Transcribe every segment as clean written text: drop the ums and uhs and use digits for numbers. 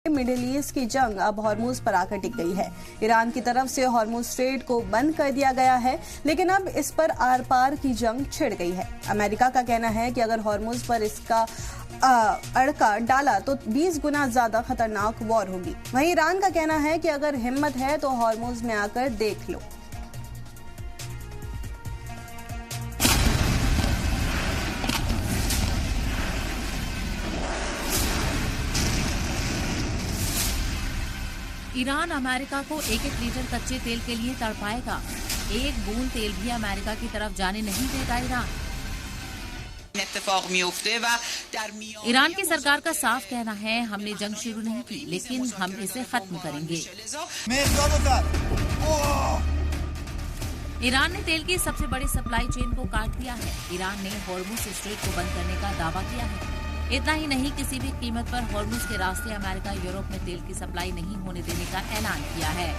Middle east की जंग अब हॉर्मुज पर आकर टिक गई है। ईरान की तरफ से हॉर्मुज स्ट्रेट को बंद कर दिया गया है, लेकिन अब इस पर आर पार की जंग छिड़ गई है। अमेरिका का कहना है कि अगर हॉर्मुज पर इसका अड़का डाला तो 20 गुना ज्यादा खतरनाक वॉर होगी। वहीं ईरान का कहना है कि अगर हिम्मत है तो हॉर्मुज में आकर देख लो। ईरान अमेरिका को 1-1 लीटर कच्चे तेल के लिए तड़पाएगा। एक बूंद तेल भी अमेरिका की तरफ जाने नहीं देगा ईरान। ईरान की सरकार का साफ कहना है, हमने जंग शुरू नहीं की, लेकिन हम इसे खत्म करेंगे। ईरान ने तेल की सबसे बड़ी सप्लाई चेन को काट दिया है। ईरान ने हॉर्मुज स्ट्रेट को बंद करने का दावा किया है। इतना ही नहीं, किसी भी कीमत पर हॉर्मुज के रास्ते अमेरिका यूरोप में तेल की सप्लाई नहीं होने देने का ऐलान किया है।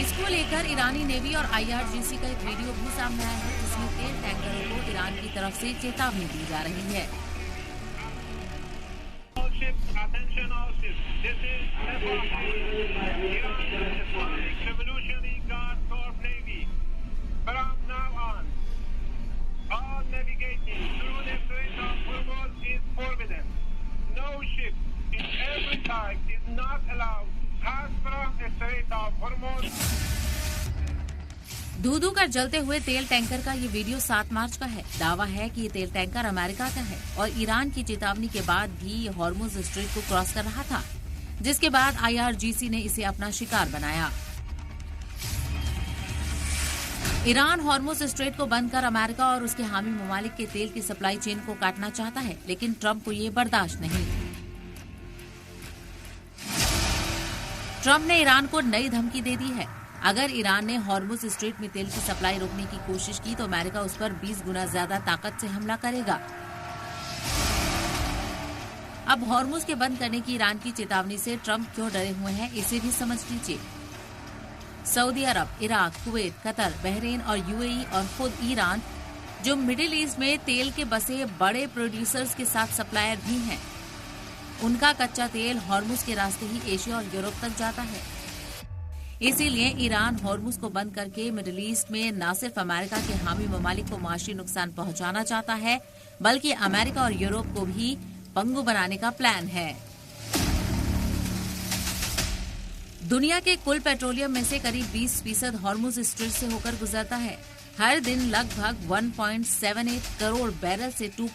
इसको लेकर ईरानी नेवी और IRGC का एक वीडियो भी सामने आया है, जिसमें तेल टैंकरों को ईरान की तरफ से चेतावनी दी जा रही है। धू-धू कर जलते हुए तेल टैंकर का ये वीडियो 7 मार्च का है। दावा है कि ये तेल टैंकर अमेरिका का है और ईरान की चेतावनी के बाद भी ये हॉर्मुज स्ट्रेट को क्रॉस कर रहा था, जिसके बाद IRGC ने इसे अपना शिकार बनाया। ईरान हॉर्मुज स्ट्रेट को बंद कर अमेरिका और उसके हामी ममालिक के तेल की सप्लाई चेन को काटना चाहता है, लेकिन ट्रंप को ये बर्दाश्त नहीं। ट्रंप ने ईरान को नई धमकी दे दी है। अगर ईरान ने हॉर्मुज स्ट्रेट में तेल की सप्लाई रोकने की कोशिश की तो अमेरिका उस पर 20 गुना ज्यादा ताकत से हमला करेगा। अब हॉर्मुज के बंद करने की ईरान की चेतावनी से ट्रंप क्यों डरे हुए हैं, इसे भी समझ लीजिए। सऊदी अरब, इराक, कुवैत, कतर, बहरीन और UAE और खुद ईरान, जो मिडिल ईस्ट में तेल के बसे बड़े प्रोड्यूसर्स के साथ सप्लायर भी हैं, उनका कच्चा तेल हॉर्मुज के रास्ते ही एशिया और यूरोप तक जाता है। इसीलिए ईरान हॉर्मुज को बंद करके मिडिल ईस्ट में न सिर्फ अमेरिका के हामी ममालिक को माशी नुकसान पहुंचाना चाहता है, बल्कि अमेरिका और यूरोप को भी पंगु बनाने का प्लान है। दुनिया के कुल पेट्रोलियम में से करीब 20% हॉर्मुज स्ट्रेट से होकर गुजरता है। हर दिन लगभग 1.78 करोड़ बैरल से 2.